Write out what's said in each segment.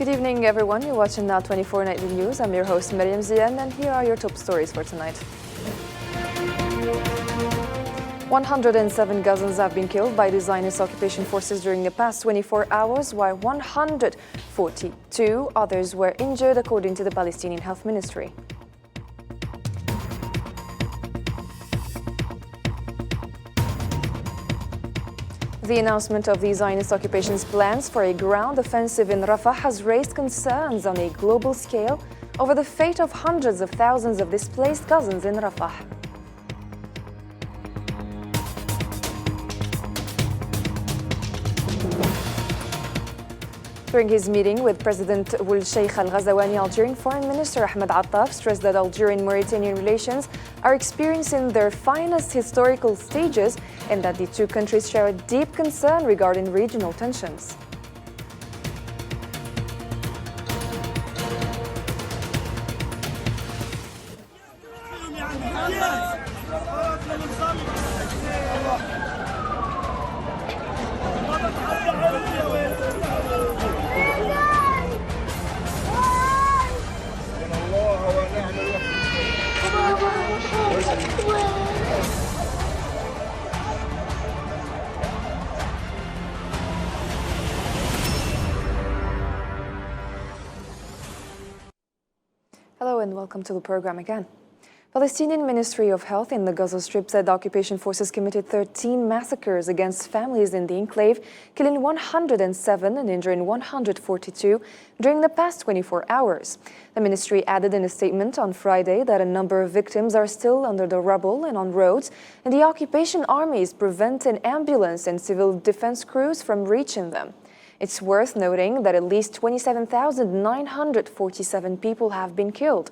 Good evening, everyone. You're watching Now 24 Nightly News. I'm your host, Mariam Zian, and here are your top stories for tonight. 107 Gazans have been killed by the Zionist occupation forces during the past 24 hours, while 142 others were injured, according to the Palestinian Health Ministry. The announcement of the Zionist occupation's plans for a ground offensive in Rafah has raised concerns on a global scale over the fate of hundreds of thousands of displaced Gazans in Rafah. During his meeting with President Ould Sheikh Al-Ghazawani, Algerian Foreign Minister Ahmed Attaf stressed that Algerian-Mauritanian relations are experiencing their finest historical stages and that the two countries share a deep concern regarding regional tensions. Hello and welcome to the program again. Palestinian Ministry of Health in the Gaza Strip said the occupation forces committed 13 massacres against families in the enclave, killing 107 and injuring 142 during the past 24 hours. The ministry added in a statement on Friday that a number of victims are still under the rubble and on roads, and the occupation army is preventing ambulance and civil defense crews from reaching them. It's worth noting that at least 27,947 people have been killed,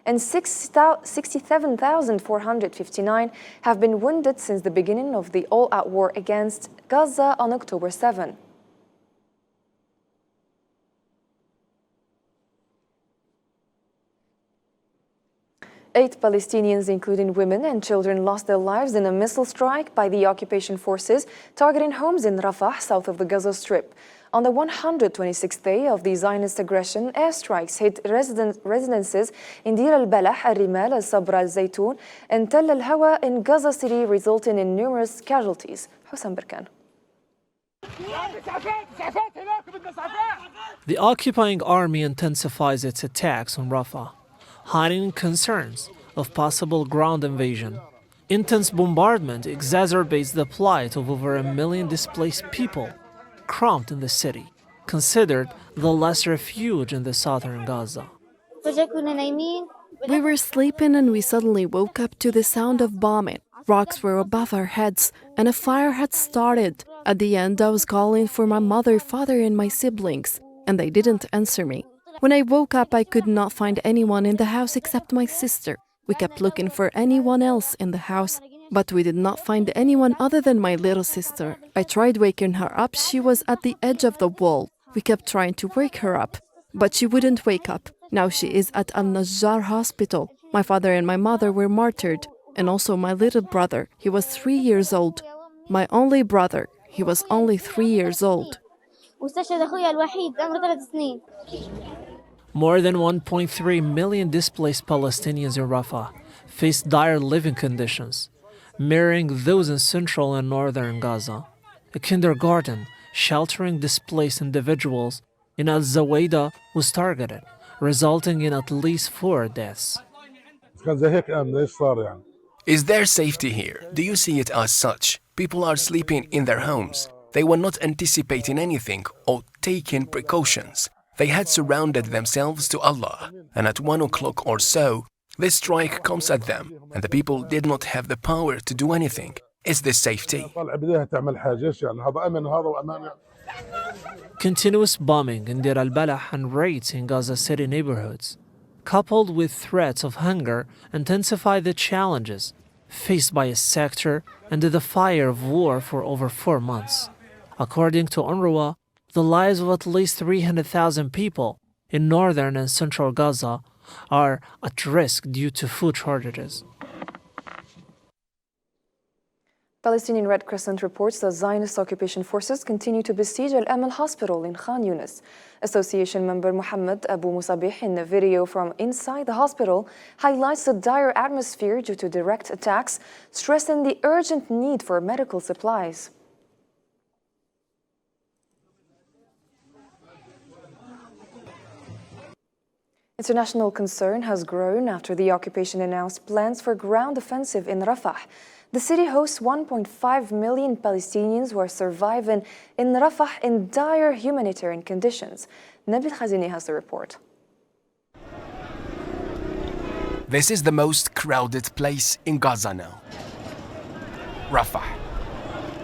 and 67,459 have been wounded since the beginning of the all-out war against Gaza on October 7. Eight Palestinians, including women and children, lost their lives in a missile strike by the occupation forces targeting homes in Rafah, south of the Gaza Strip. On the 126th day of the Zionist aggression, airstrikes hit residences in Deir al-Balah, al-Rimal, al-Sabra, al-Zaytoun, and Tell al-Hawa in Gaza City, resulting in numerous casualties. Hosam Berkan. The occupying army intensifies its attacks on Rafah, hiding concerns of possible ground invasion. Intense bombardment exacerbates the plight of over 1 million displaced people cramped in the city, considered the last refuge in the southern Gaza. We were sleeping and we suddenly woke up to the sound of bombing. Rocks were above our heads and a fire had started. At the end, I was calling for my mother, father, and my siblings, and they didn't answer me. When I woke up, I could not find anyone in the house except my sister. We kept looking for anyone else in the house, but we did not find anyone other than my little sister. I tried waking her up. She was at the edge of the wall. We kept trying to wake her up, but she wouldn't wake up. Now she is at Al-Najjar hospital. My father and my mother were martyred, and also my little brother. He was 3 years old. My only brother. He was only 3 years old. More than 1.3 million displaced Palestinians in Rafah face dire living conditions, mirroring those in central and northern Gaza. A kindergarten sheltering displaced individuals in Al-Zawayda was targeted, resulting in at least 4 deaths. Is there safety here? Do you see it as such? People are sleeping in their homes. They were not anticipating anything or taking precautions. They had surrounded themselves to Allah, and at 1 o'clock or so, this strike comes at them, and the people did not have the power to do anything. Is this safety? Continuous bombing in Deir al-Balah and raids in Gaza City neighborhoods, coupled with threats of hunger, intensify the challenges faced by a sector under the fire of war for over 4 months. According to UNRWA, the lives of at least 300,000 people in northern and central Gaza are at risk due to food shortages. Palestinian Red Crescent reports that Zionist occupation forces continue to besiege Al-Amal Hospital in Khan Yunis. Association member Mohammed Abu Musabih, in a video from inside the hospital, highlights the dire atmosphere due to direct attacks, stressing the urgent need for medical supplies. International concern has grown after the occupation announced plans for ground offensive in Rafah. The city hosts 1.5 million Palestinians who are surviving in Rafah in dire humanitarian conditions. Nabil Khazini has the report. This is the most crowded place in Gaza now. Rafah,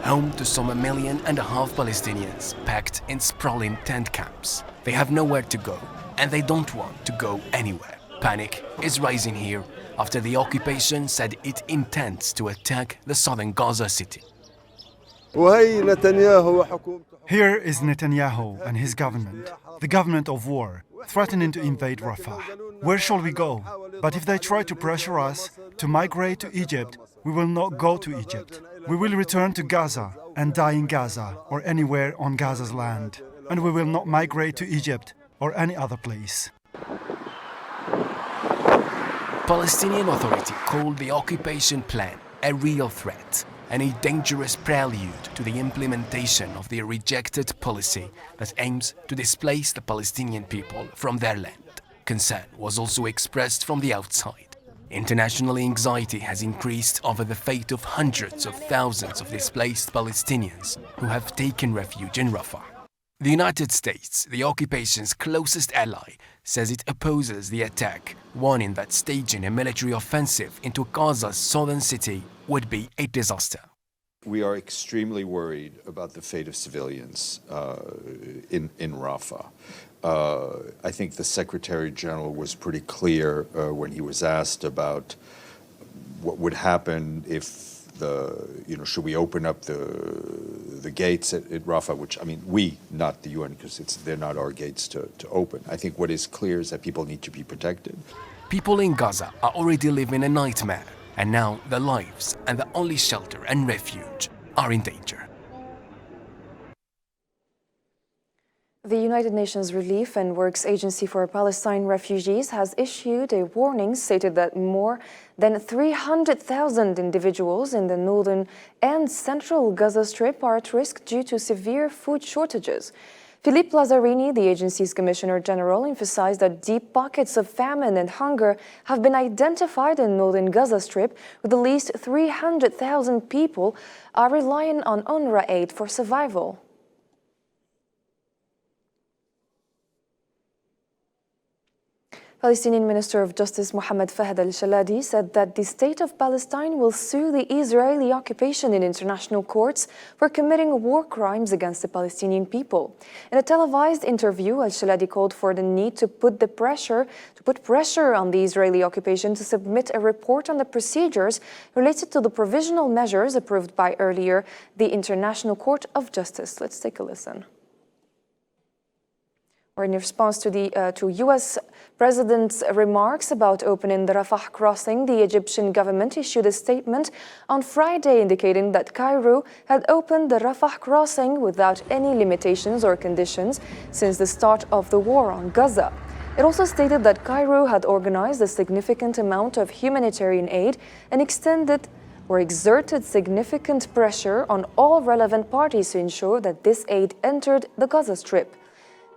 home to some 1.5 million Palestinians packed in sprawling tent camps. They have nowhere to go, and they don't want to go anywhere. Panic is rising here after the occupation said it intends to attack the southern Gaza city. Here is Netanyahu and his government, the government of war, threatening to invade Rafah. Where shall we go? But if they try to pressure us to migrate to Egypt, we will not go to Egypt. We will return to Gaza and die in Gaza or anywhere on Gaza's land. And we will not migrate to Egypt or any other place. Palestinian Authority called the occupation plan a real threat and a dangerous prelude to the implementation of the rejected policy that aims to displace the Palestinian people from their land. Concern was also expressed from the outside. International anxiety has increased over the fate of hundreds of thousands of displaced Palestinians who have taken refuge in Rafah. The United States, the occupation's closest ally, says it opposes the attack, warning that staging a military offensive into Gaza's southern city would be a disaster. We are extremely worried about the fate of civilians in Rafah. I think the Secretary General was pretty clear when he was asked about what would happen if should we open up the gates at Rafah, which, I mean, we, not the UN, because they're not our gates to open. I think what is clear is that people need to be protected. People in Gaza are already living a nightmare, and now their lives and the only shelter and refuge are in danger. The United Nations Relief and Works Agency for Palestine Refugees has issued a warning stated that more than 300,000 individuals in the northern and central Gaza Strip are at risk due to severe food shortages. Philippe Lazzarini, the agency's Commissioner General, emphasized that deep pockets of famine and hunger have been identified in northern Gaza Strip, with at least 300,000 people are relying on UNRWA aid for survival. Palestinian Minister of Justice Mohammed Fahd al-Shaladi said that the state of Palestine will sue the Israeli occupation in international courts for committing war crimes against the Palestinian people. In a televised interview, al-Shaladi called for the need to put pressure on the Israeli occupation to submit a report on the procedures related to the provisional measures approved by earlier the International Court of Justice. Let's take a listen. In response to U.S. President's remarks about opening the Rafah crossing, the Egyptian government issued a statement on Friday indicating that Cairo had opened the Rafah crossing without any limitations or conditions since the start of the war on Gaza. It also stated that Cairo had organized a significant amount of humanitarian aid and exerted significant pressure on all relevant parties to ensure that this aid entered the Gaza Strip.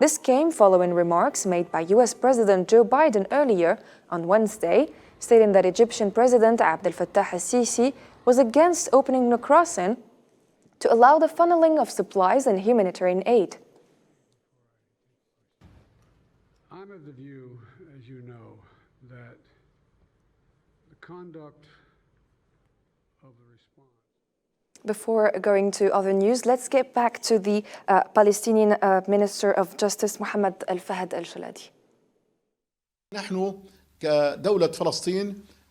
This came following remarks made by U.S. President Joe Biden earlier on Wednesday, stating that Egyptian President Abdel Fattah al-Sisi was against opening the crossing to allow the funneling of supplies and humanitarian aid. I'm of the view, as you know, that the conduct of the response. Before going to other news, let's get back to the Palestinian Minister of Justice, Mohammed Fahd al-Shaladi.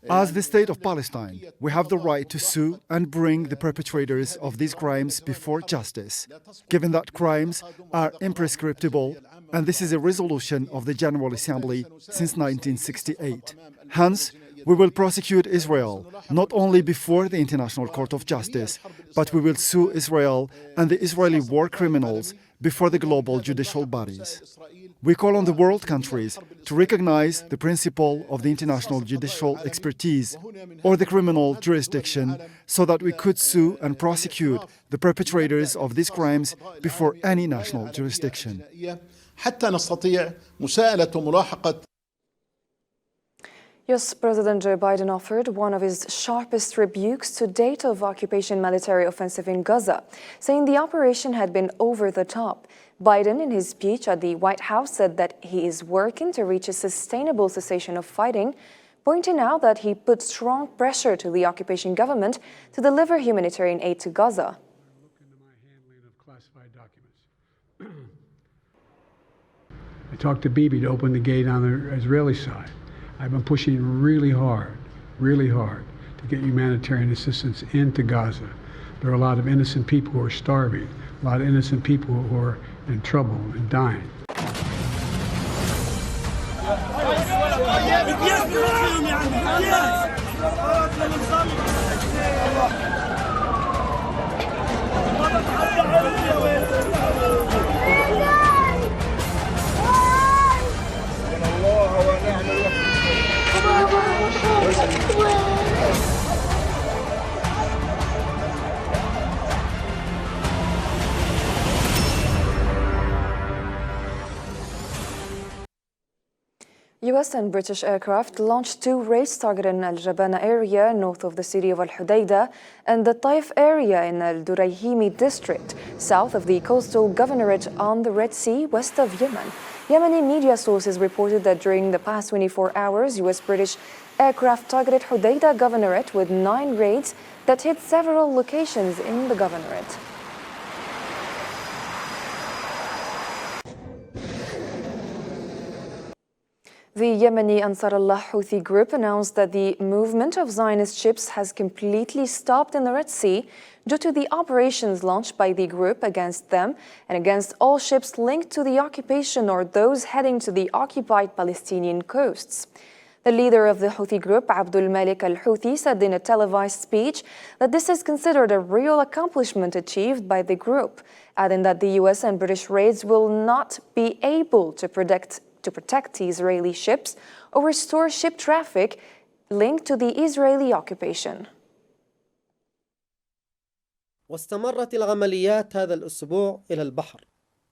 As the state of Palestine, we have the right to sue and bring the perpetrators of these crimes before justice, given that crimes are imprescriptible, and this is a resolution of the General Assembly since 1968. Hence, We will prosecute Israel, not only before the International Court of Justice, but we will sue Israel and the Israeli war criminals before the global judicial bodies. We call on the world countries to recognize the principle of the international judicial expertise or the criminal jurisdiction so that we could sue and prosecute the perpetrators of these crimes before any national jurisdiction. حتى نستطيع مساءلة وملاحقة. US President Joe Biden offered one of his sharpest rebukes to date of occupation military offensive in Gaza, saying the operation had been over the top. Biden, in his speech at the White House, said that he is working to reach a sustainable cessation of fighting, pointing out that he put strong pressure to the occupation government to deliver humanitarian aid to Gaza. Look into my handling of classified documents. I talked to Bibi to open the gate on the Israeli side. I've been pushing really hard to get humanitarian assistance into Gaza. There are a lot of innocent people who are starving, a lot of innocent people who are in trouble and dying. US and British aircraft launched 2 raids targeting Al Jabana area north of the city of Al Hudaydah and the Taif area in Al Durayhimi district, south of the coastal governorate on the Red Sea, west of Yemen. Yemeni media sources reported that during the past 24 hours, US-British aircraft targeted Hudaydah governorate with 9 raids that hit several locations in the governorate. The Yemeni Ansar Allah Houthi group announced that the movement of Zionist ships has completely stopped in the Red Sea due to the operations launched by the group against them and against all ships linked to the occupation or those heading to the occupied Palestinian coasts. The leader of the Houthi group, Abdul Malik al-Houthi, said in a televised speech that this is considered a real accomplishment achieved by the group, adding that the US and British raids will not be able to protect Israeli ships or restore ship traffic linked to the Israeli occupation. واستمرت العمليات هذا الأسبوع إلى البحر.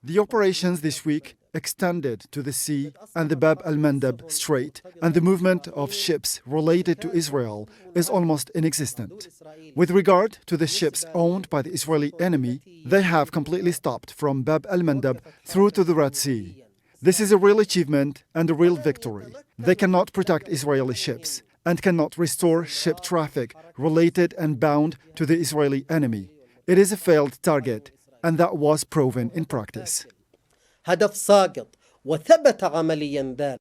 The operations this week extended to the sea and the Bab al-Mandab Strait, and the movement of ships related to Israel is almost inexistent. With regard to the ships owned by the Israeli enemy, they have completely stopped from Bab al-Mandab through to the Red Sea. This is a real achievement and a real victory. They cannot protect Israeli ships and cannot restore ship traffic related and bound to the Israeli enemy. It is a failed target, and that was proven in practice. هدف ساقط وثبت عمليا ذلك.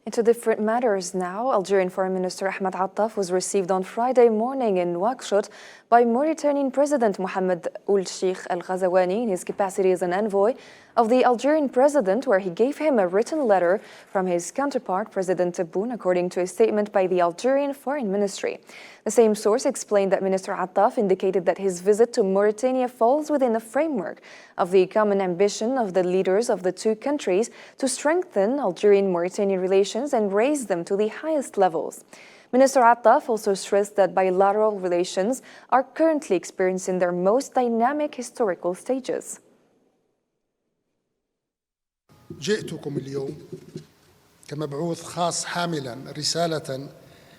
Into different matters now, Algerian Foreign Minister Ahmed Attaf was received on Friday morning in Nouakchott by Mauritanian President Mohamed Ould Cheikh Al Ghazouani in his capacity as an envoy of the Algerian president, where he gave him a written letter from his counterpart, President Tebboune, according to a statement by the Algerian Foreign Ministry. The same source explained that Minister Attaf indicated that his visit to Mauritania falls within the framework of the common ambition of the leaders of the two countries to strengthen Algerian-Mauritanian relations and raise them to the highest levels. Minister Attaf also stressed that bilateral relations are currently experiencing their most dynamic historical stages. جئتكم اليوم كمبعوث خاص حاملا رسالة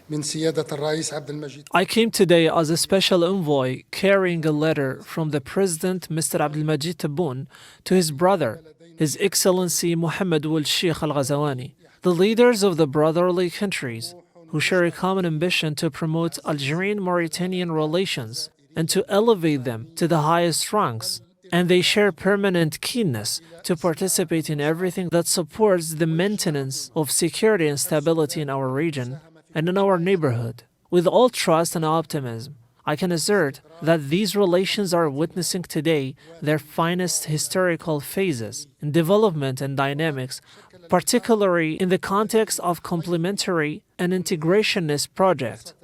من سيادة الرئيس عبد المجيد. I came today as a special envoy carrying a letter from the President Mr. Abdelmajid Tebboune to his brother, His Excellency Mohamed Ould Cheikh Al Ghazouani, the leaders of the brotherly countries who share a common ambition to promote Algerian-Mauritanian relations and to elevate them to the highest ranks. And they share permanent keenness to participate in everything that supports the maintenance of security and stability in our region and in our neighborhood. With all trust and optimism, I can assert that these relations are witnessing today their finest historical phases in development and dynamics, particularly in the context of complementary and integrationist project,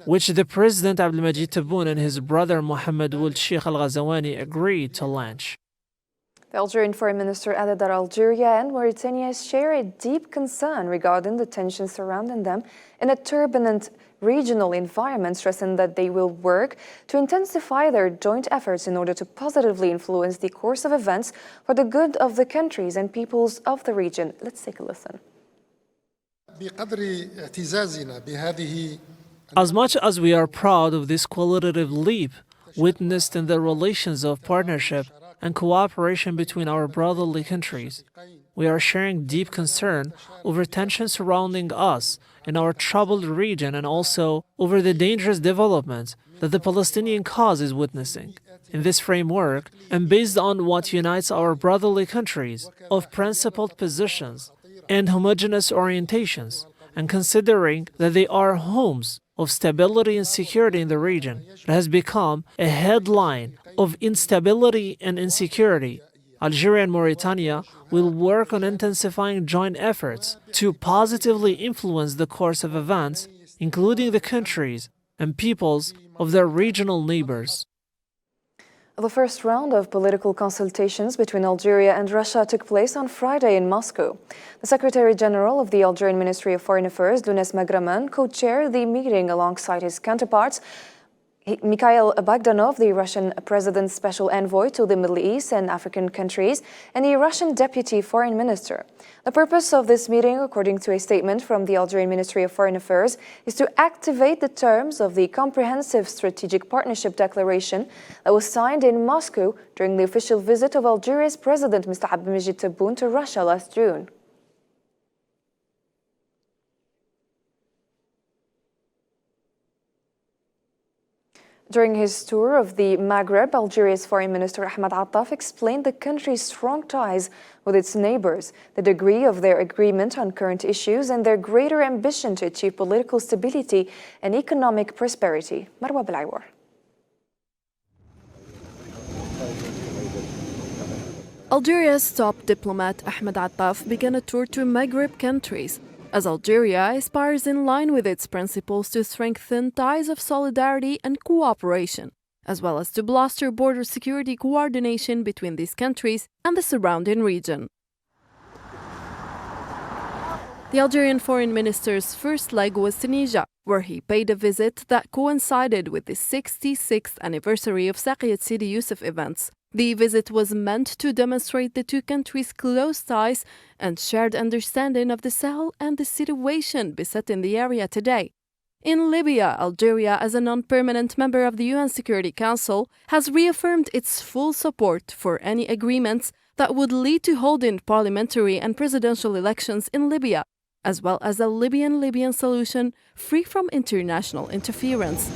which the President Abdelmajid Tebboune and his brother Mohammed Ould Sheikh Al Ghazawani agreed to launch. The Algerian Foreign Minister added that Algeria and Mauritania share a deep concern regarding the tensions surrounding them in a turbulent regional environment, stressing that they will work to intensify their joint efforts in order to positively influence the course of events for the good of the countries and peoples of the region. Let's take a listen. As much as we are proud of this qualitative leap witnessed in the relations of partnership and cooperation between our brotherly countries, we are sharing deep concern over tensions surrounding us in our troubled region and also over the dangerous developments that the Palestinian cause is witnessing. In this framework, and based on what unites our brotherly countries of principled positions and homogeneous orientations, and considering that they are homes of stability and security in the region, it has become a headline of instability and insecurity. Algeria and Mauritania will work on intensifying joint efforts to positively influence the course of events, including the countries and peoples of their regional neighbors. The first round of political consultations between Algeria and Russia took place on Friday in Moscow. The Secretary General of the Algerian Ministry of Foreign Affairs, Lounes Magraman, co-chaired the meeting alongside his counterparts, Mikhail Bogdanov, the Russian President's Special Envoy to the Middle East and African countries, and the Russian Deputy Foreign Minister. The purpose of this meeting, according to a statement from the Algerian Ministry of Foreign Affairs, is to activate the terms of the Comprehensive Strategic Partnership Declaration that was signed in Moscow during the official visit of Algeria's President Mr. Abdelmajid Tebboune to Russia last June. During his tour of the Maghreb, Algeria's Foreign Minister Ahmed Attaf explained the country's strong ties with its neighbors, the degree of their agreement on current issues, and their greater ambition to achieve political stability and economic prosperity. Marwa Belaiwar. Algeria's top diplomat Ahmed Attaf began a tour to Maghreb countries, as Algeria aspires in line with its principles to strengthen ties of solidarity and cooperation, as well as to bolster border security coordination between these countries and the surrounding region. The Algerian foreign minister's first leg was Tunisia, where he paid a visit that coincided with the 66th anniversary of Saqiet Sidi Youssef events. The visit was meant to demonstrate the two countries' close ties and shared understanding of the Sahel and the situation besetting the area today. In Libya, Algeria, as a non-permanent member of the UN Security Council, has reaffirmed its full support for any agreements that would lead to holding parliamentary and presidential elections in Libya, as well as a Libyan solution free from international interference.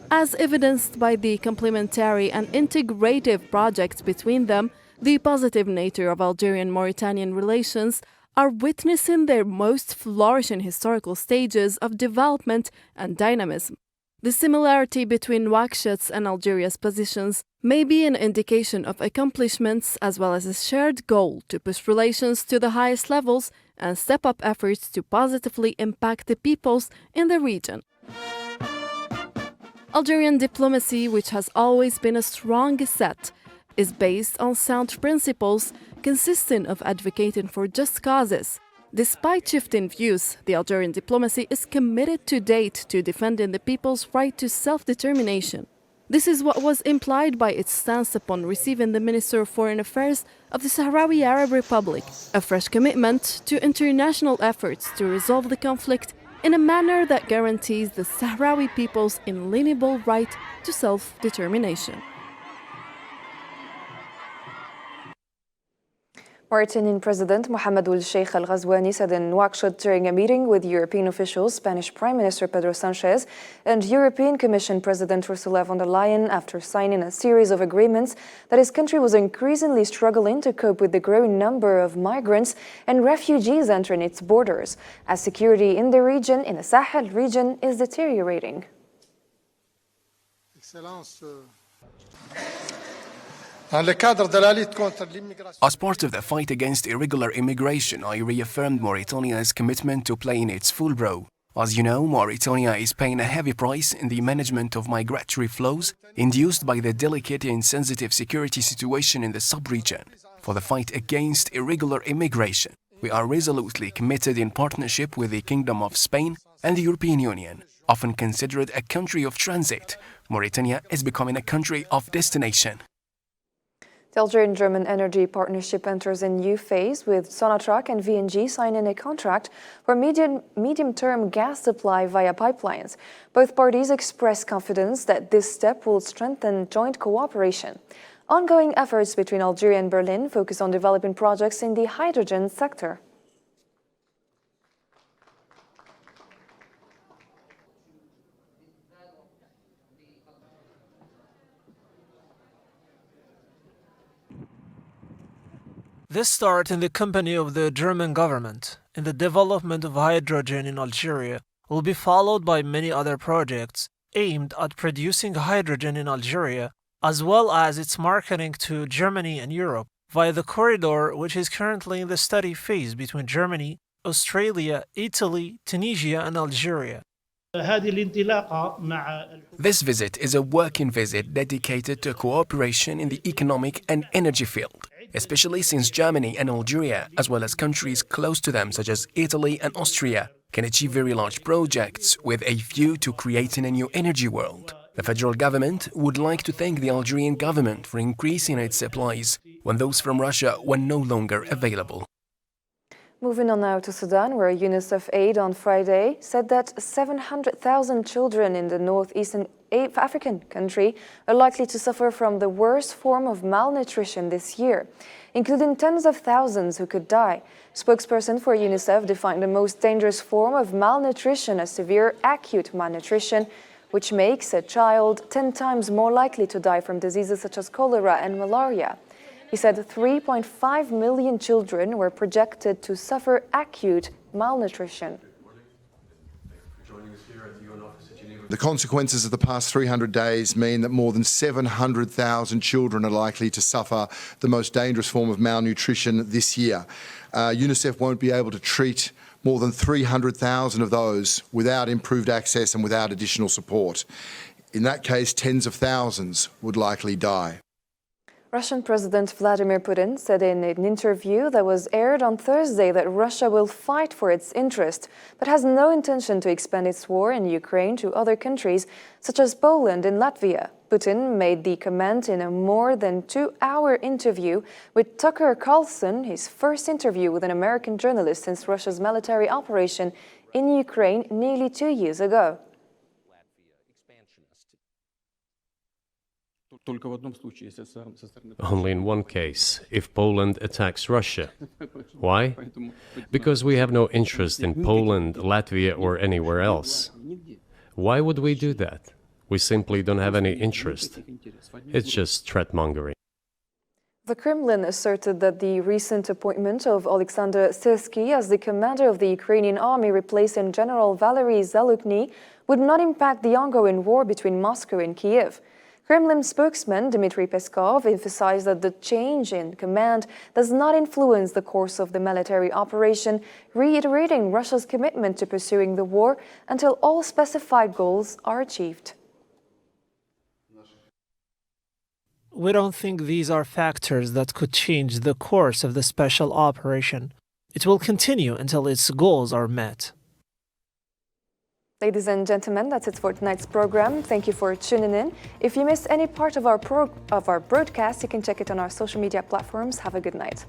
As evidenced by the complementary and integrative projects between them, the positive nature of Algerian-Mauritanian relations are witnessing their most flourishing historical stages of development and dynamism. The similarity between Nouakchot's and Algeria's positions may be an indication of accomplishments as well as a shared goal to push relations to the highest levels and step up efforts to positively impact the peoples in the region. Algerian diplomacy, which has always been a strong asset, is based on sound principles consisting of advocating for just causes. Despite shifting views, the Algerian diplomacy is committed to date to defending the people's right to self-determination. This is what was implied by its stance upon receiving the Minister of Foreign Affairs of the Sahrawi Arab Republic, a fresh commitment to international efforts to resolve the conflict in a manner that guarantees the Sahrawi people's inalienable right to self-determination. Mauritanian President Mohammed Ould Sheikh Al Ghazawani said in Nouakchott during a meeting with European officials, Spanish Prime Minister Pedro Sanchez and European Commission President Ursula von der Leyen, after signing a series of agreements, that his country was increasingly struggling to cope with the growing number of migrants and refugees entering its borders, as security in the region, in the Sahel region, is deteriorating. As part of the fight against irregular immigration, I reaffirmed Mauritania's commitment to play in its full role. As you know, Mauritania is paying a heavy price in the management of migratory flows induced by the delicate and sensitive security situation in the sub-region. For the fight against irregular immigration, we are resolutely committed in partnership with the Kingdom of Spain and the European Union. Often considered a country of transit, Mauritania is becoming a country of destination. The Algerian-German energy partnership enters a new phase, with Sonatrach and VNG signing a contract for medium-term gas supply via pipelines. Both parties express confidence that this step will strengthen joint cooperation. Ongoing efforts between Algeria and Berlin focus on developing projects in the hydrogen sector. This start in the company of the German government in the development of hydrogen in Algeria will be followed by many other projects aimed at producing hydrogen in Algeria, as well as its marketing to Germany and Europe via the corridor which is currently in the study phase between Germany, Australia, Italy, Tunisia and Algeria. This visit is a working visit dedicated to cooperation in the economic and energy field, especially since Germany and Algeria, as well as countries close to them such as Italy and Austria, can achieve very large projects with a view to creating a new energy world. The federal government would like to thank the Algerian government for increasing its supplies when those from Russia were no longer available. Moving on now to Sudan, where UNICEF aid on Friday said that 700,000 children in the northeastern African country are likely to suffer from the worst form of malnutrition this year, including tens of thousands who could die. Spokesperson for UNICEF defined the most dangerous form of malnutrition as severe acute malnutrition, which makes a child 10 times more likely to die from diseases such as cholera and malaria. He said 3.5 million children were projected to suffer acute malnutrition. The consequences of the past 300 days mean that more than 700,000 children are likely to suffer the most dangerous form of malnutrition this year. UNICEF won't be able to treat more than 300,000 of those without improved access and without additional support. In that case, tens of thousands would likely die. Russian President Vladimir Putin said in an interview that was aired on Thursday that Russia will fight for its interest, but has no intention to expand its war in Ukraine to other countries, such as Poland and Latvia. Putin made the comment in a more than 2-hour interview with Tucker Carlson, his first interview with an American journalist since Russia's military operation in Ukraine nearly 2 years ago. Only in one case, if Poland attacks Russia. Why? Because we have no interest in Poland, Latvia, or anywhere else. Why would we do that? We simply don't have any interest. It's just threat-mongering. The Kremlin asserted that the recent appointment of Alexander Syrsky as the commander of the Ukrainian army, replacing General Valery Zaluzhny, would not impact the ongoing war between Moscow and Kiev. Kremlin spokesman Dmitry Peskov emphasized that the change in command does not influence the course of the military operation, reiterating Russia's commitment to pursuing the war until all specified goals are achieved. We don't think these are factors that could change the course of the special operation. It will continue until its goals are met. Ladies and gentlemen, that's it for tonight's program. Thank you for tuning in. If you missed any part of our broadcast, you can check it on our social media platforms. Have a good night.